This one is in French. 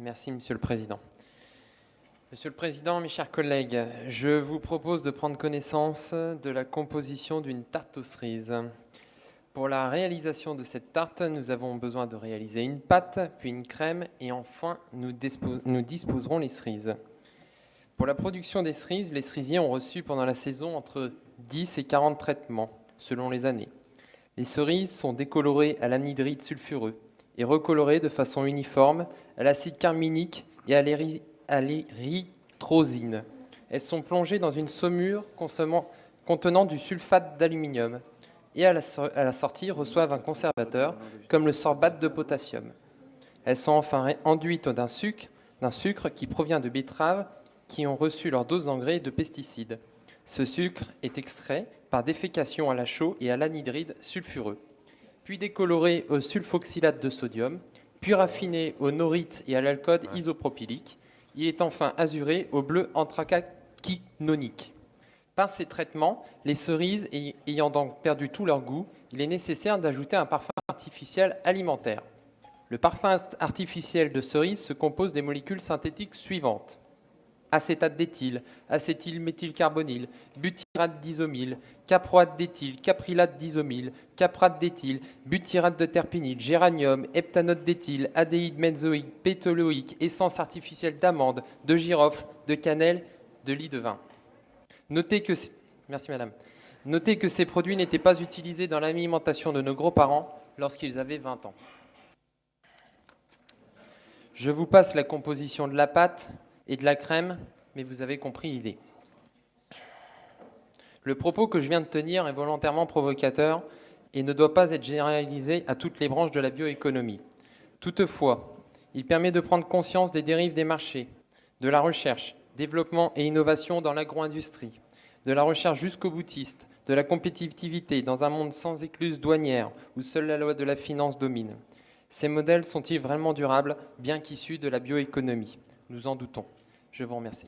Merci, Monsieur le Président. Monsieur le Président, mes chers collègues, je vous propose de prendre connaissance de la composition d'une tarte aux cerises. Pour la réalisation de cette tarte, nous avons besoin de réaliser une pâte, puis une crème, et enfin, nous disposerons les cerises. Pour la production des cerises, les cerisiers ont reçu pendant la saison entre 10 et 40 traitements, selon les années. Les cerises sont décolorées à l'anhydride sulfureux et recolorées de façon uniforme à l'acide carminique et à l'érythrosine. Elles sont plongées dans une saumure contenant du sulfate d'aluminium et à la sortie reçoivent un conservateur comme le sorbate de potassium. Elles sont enfin enduites d'un sucre qui provient de betteraves qui ont reçu leur dose d'engrais et de pesticides. Ce sucre est extrait par défécation à la chaux et à l'anhydride sulfureux, puis décoloré au sulfoxylate de sodium, puis raffiné au norite et à l'alcool isopropylique. Il est enfin azuré au bleu anthracynonique. Par ces traitements, les cerises ayant donc perdu tout leur goût, il est nécessaire d'ajouter un parfum artificiel alimentaire. Le parfum artificiel de cerise se compose des molécules synthétiques suivantes: acétate d'éthyle, acétylméthylcarbonyle, butyrate d'isomyle, caproate d'éthyle, caprylate d'isomyle, caprate d'éthyle, butyrate de terpinyle, géranium, heptanote d'éthyle, aldéhyde benzoïque, pétaloïque, essence artificielle d'amande, de girofle, de cannelle, de lie de vin. Notez que ces produits n'étaient pas utilisés dans l'alimentation de nos grands-parents lorsqu'ils avaient 20 ans. Je vous passe la composition de la pâte et de la crème, mais vous avez compris l'idée. Le propos que je viens de tenir est volontairement provocateur et ne doit pas être généralisé à toutes les branches de la bioéconomie. Toutefois, il permet de prendre conscience des dérives des marchés, de la recherche, développement et innovation dans l'agro-industrie, de la recherche jusqu'au boutiste, de la compétitivité dans un monde sans écluse douanière où seule la loi de la finance domine. Ces modèles sont-ils vraiment durables, bien qu'issus de la bioéconomie? Nous en doutons. Je vous remercie.